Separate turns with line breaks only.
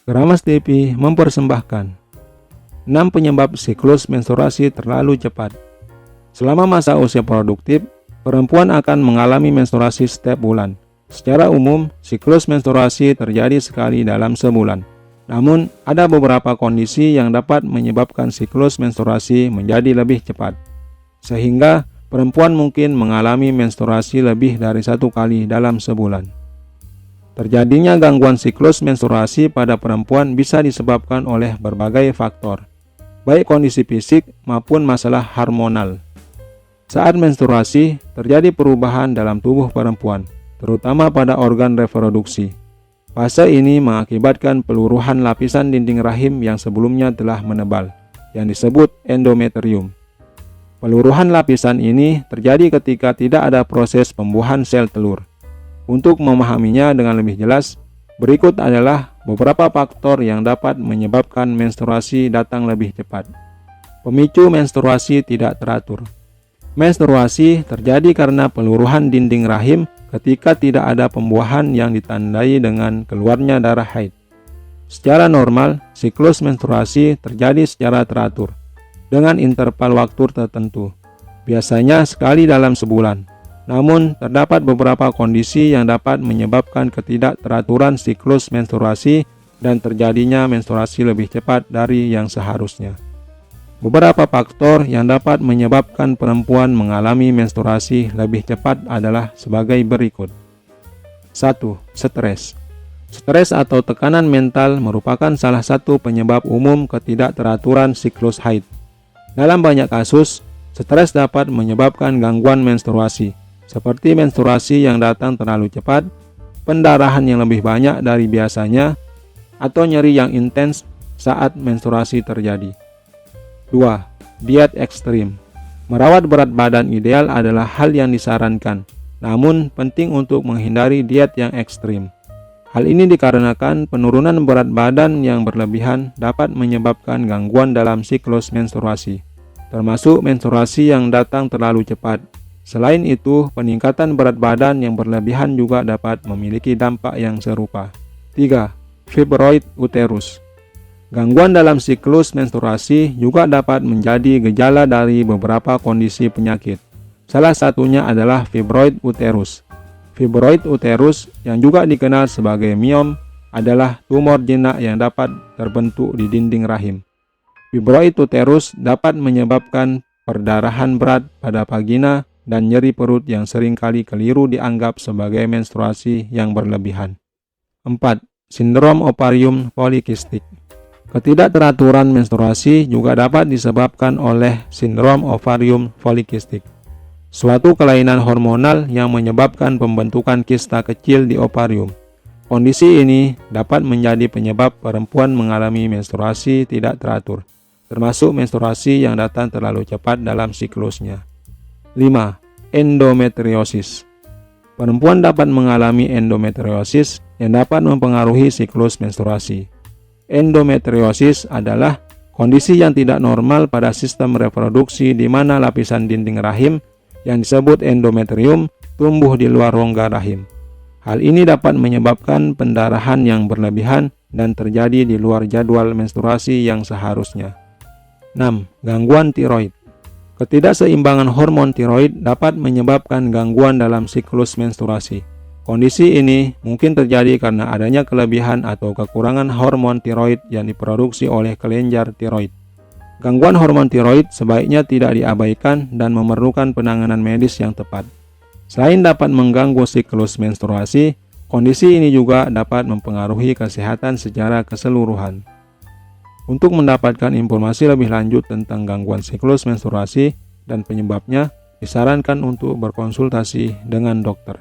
Gramas TV mempersembahkan 6 penyebab siklus menstruasi terlalu cepat. Selama masa usia produktif, perempuan akan mengalami menstruasi setiap bulan. Secara umum, siklus menstruasi terjadi sekali dalam sebulan. Namun, ada beberapa kondisi yang dapat menyebabkan siklus menstruasi menjadi lebih cepat, sehingga perempuan mungkin mengalami menstruasi lebih dari 1 kali dalam sebulan. Terjadinya gangguan siklus menstruasi pada perempuan bisa disebabkan oleh berbagai faktor, baik kondisi fisik maupun masalah hormonal. Saat menstruasi, terjadi perubahan dalam tubuh perempuan, terutama pada organ reproduksi. Fase ini mengakibatkan peluruhan lapisan dinding rahim yang sebelumnya telah menebal, yang disebut endometrium. Peluruhan lapisan ini terjadi ketika tidak ada proses pembuahan sel telur. Untuk memahaminya dengan lebih jelas, berikut adalah beberapa faktor yang dapat menyebabkan menstruasi datang lebih cepat. Pemicu menstruasi tidak teratur. Menstruasi terjadi karena peluruhan dinding rahim ketika tidak ada pembuahan yang ditandai dengan keluarnya darah haid. Secara normal, siklus menstruasi terjadi secara teratur, dengan interval waktu tertentu, biasanya sekali dalam sebulan. Namun, terdapat beberapa kondisi yang dapat menyebabkan ketidakteraturan siklus menstruasi dan terjadinya menstruasi lebih cepat dari yang seharusnya. Beberapa faktor yang dapat menyebabkan perempuan mengalami menstruasi lebih cepat adalah sebagai berikut. 1. Stres. Stres atau tekanan mental merupakan salah satu penyebab umum ketidakteraturan siklus haid. Dalam banyak kasus, stres dapat menyebabkan gangguan menstruasi, seperti menstruasi yang datang terlalu cepat, pendarahan yang lebih banyak dari biasanya, atau nyeri yang intens saat menstruasi terjadi. 2. Diet ekstrim. Merawat berat badan ideal adalah hal yang disarankan, namun penting untuk menghindari diet yang ekstrim. Hal ini dikarenakan penurunan berat badan yang berlebihan dapat menyebabkan gangguan dalam siklus menstruasi, termasuk menstruasi yang datang terlalu cepat. Selain itu, peningkatan berat badan yang berlebihan juga dapat memiliki dampak yang serupa. 3. Fibroid uterus. Gangguan dalam siklus menstruasi juga dapat menjadi gejala dari beberapa kondisi penyakit. Salah satunya adalah fibroid uterus. Fibroid uterus, yang juga dikenal sebagai miom, adalah tumor jinak yang dapat terbentuk di dinding rahim. Fibroid uterus dapat menyebabkan perdarahan berat pada vagina dan nyeri perut yang seringkali keliru dianggap sebagai menstruasi yang berlebihan. 4. Sindrom ovarium polikistik. Ketidakteraturan menstruasi juga dapat disebabkan oleh sindrom ovarium polikistik, suatu kelainan hormonal yang menyebabkan pembentukan kista kecil di ovarium. Kondisi ini dapat menjadi penyebab perempuan mengalami menstruasi tidak teratur, termasuk menstruasi yang datang terlalu cepat dalam siklusnya. 5. Endometriosis. Perempuan dapat mengalami endometriosis yang dapat mempengaruhi siklus menstruasi. Endometriosis adalah kondisi yang tidak normal pada sistem reproduksi di mana lapisan dinding rahim yang disebut endometrium tumbuh di luar rongga rahim. Hal ini dapat menyebabkan pendarahan yang berlebihan dan terjadi di luar jadwal menstruasi yang seharusnya. 6. Gangguan tiroid. Ketidakseimbangan hormon tiroid dapat menyebabkan gangguan dalam siklus menstruasi. Kondisi ini mungkin terjadi karena adanya kelebihan atau kekurangan hormon tiroid yang diproduksi oleh kelenjar tiroid. Gangguan hormon tiroid sebaiknya tidak diabaikan dan memerlukan penanganan medis yang tepat. Selain dapat mengganggu siklus menstruasi, kondisi ini juga dapat mempengaruhi kesehatan secara keseluruhan. Untuk mendapatkan informasi lebih lanjut tentang gangguan siklus menstruasi dan penyebabnya, disarankan untuk berkonsultasi dengan dokter.